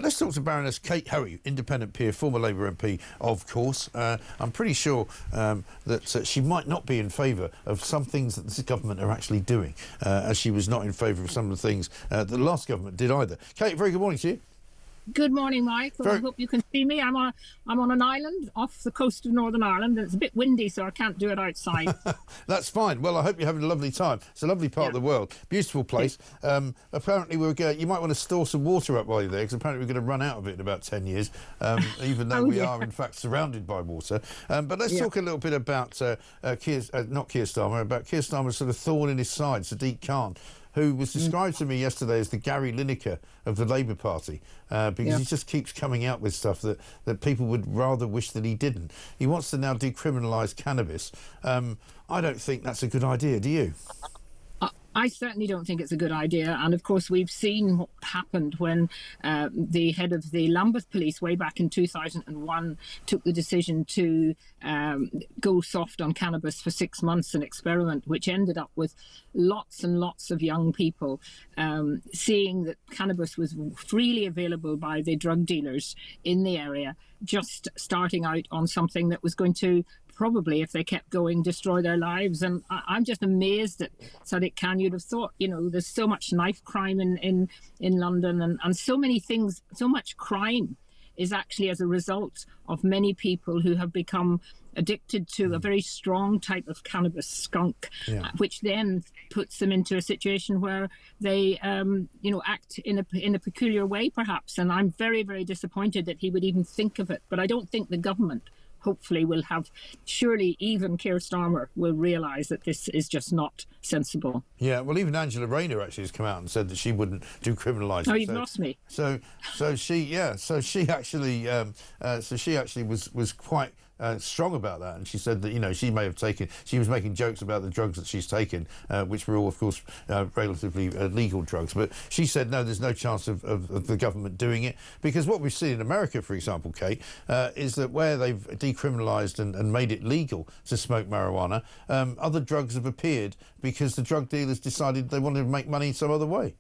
Let's talk to Baroness Kate Hoey, independent peer, former Labour MP, of course. I'm pretty sure that she might not be in favour of some things that this government are actually doing, as she was not in favour of some of the things that the last government did either. Kate, very good morning to you. Good morning, Mike. Well, I hope you can see me. I'm on an island off the coast of Northern Ireland, and it's a bit windy, so I can't do it outside. That's fine. Well, I hope you're having a lovely time. It's a lovely part of the world. Beautiful place. Apparently, you might want to store some water up while you're there, because apparently we're going to run out of it in about 10 years, even though we are, in fact, surrounded by water. But let's talk a little bit about not Keir Starmer, about Keir Starmer's sort of thorn in his side, Sadiq Khan, who was described to me yesterday as the Gary Lineker of the Labour Party, because he just keeps coming out with stuff that people would rather wish that he didn't. He wants to now decriminalise cannabis. I don't think that's a good idea, do you? I certainly don't think it's a good idea. And of course, we've seen what happened when the head of the Lambeth Police way back in 2001 took the decision to go soft on cannabis for 6 months and experiment, which ended up with lots and lots of young people seeing that cannabis was freely available by the drug dealers in the area, just starting out on something that was going to probably, if they kept going, destroy their lives. And I'm just amazed that Sadiq Khan, you'd have thought, there's so much knife crime in London, and so many things, so much crime is actually as a result of many people who have become addicted to a very strong type of cannabis skunk, which then puts them into a situation where they, act in a peculiar way, perhaps. And I'm very, very disappointed that he would even think of it. But I don't think the government hopefully will have, surely even Keir Starmer will realise that this is just not sensible. Yeah, well, even Angela Rayner actually has come out and said that she wouldn't decriminalise it. Oh, you've lost me. So she actually was quite strong about that, and she said that she was making jokes about the drugs that she's taken, which were all, of course, relatively legal drugs, but she said no, there's no chance of the government doing it, because what we've seen in America, for example, Kate, is that where they've decriminalised and made it legal to smoke marijuana, other drugs have appeared because the drug dealers decided they wanted to make money some other way.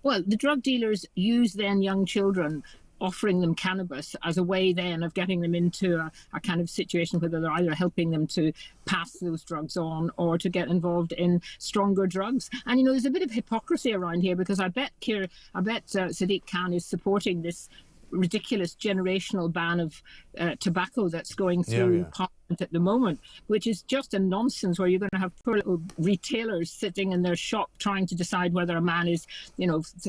Well, the drug dealers use then young children, offering them cannabis as a way then of getting them into a kind of situation where they're either helping them to pass those drugs on or to get involved in stronger drugs. And, there's a bit of hypocrisy around here, because I bet Sadiq Khan is supporting this ridiculous generational ban of tobacco that's going through Parliament at the moment, which is just a nonsense, where you're going to have poor little retailers sitting in their shop trying to decide whether a man is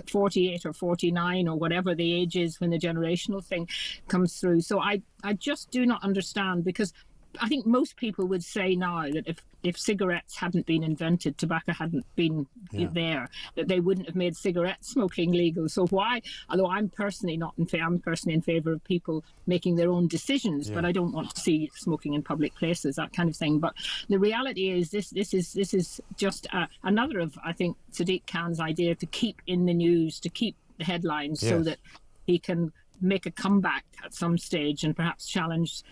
48 or 49 or whatever the age is when the generational thing comes through. So I just do not understand, because I think most people would say now that if cigarettes hadn't been invented, tobacco hadn't been there, that they wouldn't have made cigarette smoking legal. So why, although I'm personally I'm personally in favour of people making their own decisions, but I don't want to see smoking in public places, that kind of thing. But the reality is this is just another of, I think, Sadiq Khan's idea to keep in the news, to keep the headlines, so that he can make a comeback at some stage and perhaps challenge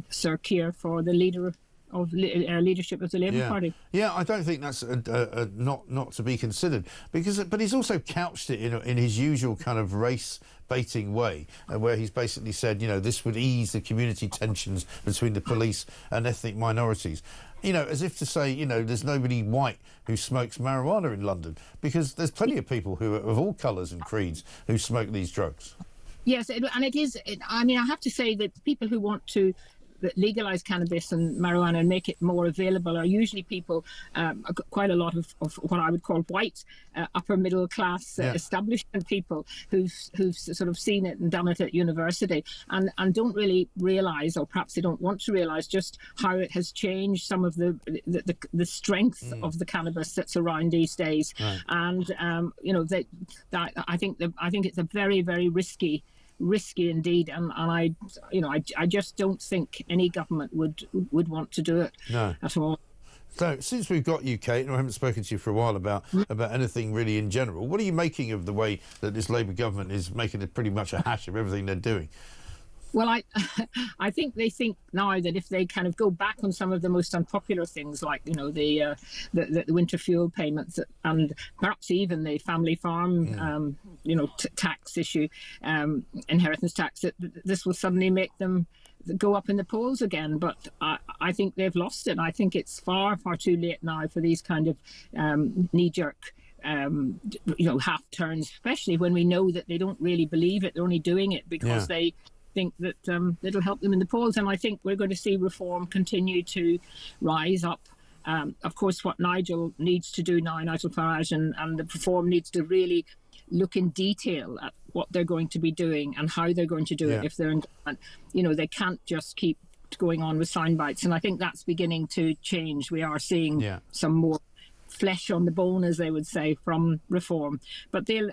Sir Keir for the leadership of the Labour Party. Yeah, I don't think that's not to be considered, but he's also couched it in his usual kind of race baiting way, where he's basically said, this would ease the community tensions between the police and ethnic minorities. As if to say, there's nobody white who smokes marijuana in London, because there's plenty of people who are of all colours and creeds who smoke these drugs. Yes, and it is. I have to say that people who want to legalise cannabis and marijuana and make it more available are usually people, quite a lot of what I would call white, upper middle class establishment people who've sort of seen it and done it at university and don't really realise, or perhaps they don't want to realise, just how it has changed some of the strength of the cannabis that's around these days. Right. And I think it's a very, very risky indeed, and I just don't think any government would want to do it at all. So, since we've got you, Kate, and I haven't spoken to you for a while about anything really in general, what are you making of the way that this Labour government is making it pretty much a hash of everything they're doing? Well, I think they think now that if they kind of go back on some of the most unpopular things, like the winter fuel payments and perhaps even the family farm tax issue, inheritance tax, that this will suddenly make them go up in the polls again. But I think they've lost it. I think it's far too late now for these kind of knee-jerk half turns, especially when we know that they don't really believe it. They're only doing it because they think that it'll help them in the polls. And I think we're going to see reform continue to rise up. Of course, what Nigel needs to do now, Nigel Farage and the reform needs to really look in detail at what they're going to be doing and how they're going to do it if they're in government. They can't just keep going on with sound bites. And I think that's beginning to change. We are seeing some more flesh on the bone, as they would say, from reform. But the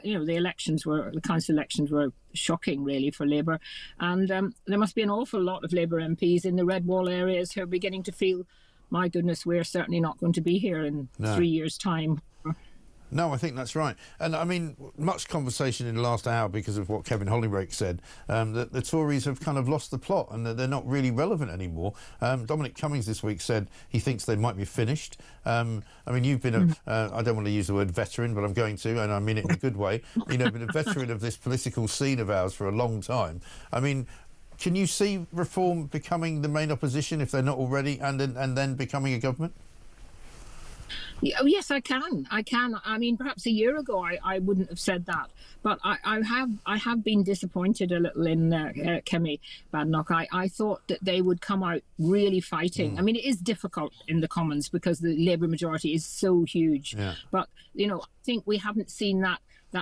council elections were shocking, really, for Labour. And there must be an awful lot of Labour MPs in the red wall areas who are beginning to feel, my goodness, we're certainly not going to be here in 3 years' time. No, I think that's right. And I mean, much conversation in the last hour because of what Kevin Hollingbrake said, that the Tories have kind of lost the plot and that they're not really relevant anymore. Dominic Cummings this week said he thinks they might be finished. I mean, you've been I don't want to use the word veteran, but I'm going to, and I mean it in a good way, been a veteran of this political scene of ours for a long time. I mean, can you see reform becoming the main opposition if they're not already, and then becoming a government? Yes, I can. I mean, perhaps a year ago I wouldn't have said that, but I have been disappointed a little in Kemi Badenoch. I thought that they would come out really fighting. I mean, it is difficult in the Commons because the Labour majority is so huge. But I think we haven't seen that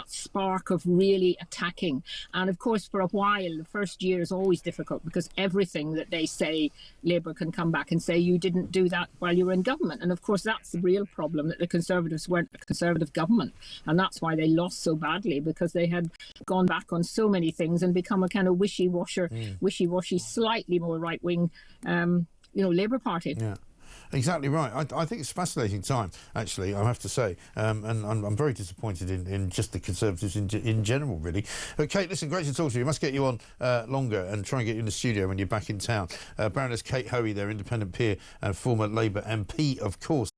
spark of really attacking. And of course, for a while, the first year is always difficult because everything that they say, Labour can come back and say, you didn't do that while you were in government. And of course, that's the real problem, that the Conservatives weren't a Conservative government. And that's why they lost so badly, because they had gone back on so many things and become a kind of wishy-washy, slightly more right-wing, Labour Party. Yeah. Exactly right. I think it's a fascinating time, actually, I have to say. And I'm very disappointed in just the Conservatives in general, really. But Kate, listen, great to talk to you. We must get you on longer and try and get you in the studio when you're back in town. Baroness Kate Hoey, their independent peer and former Labour MP, of course.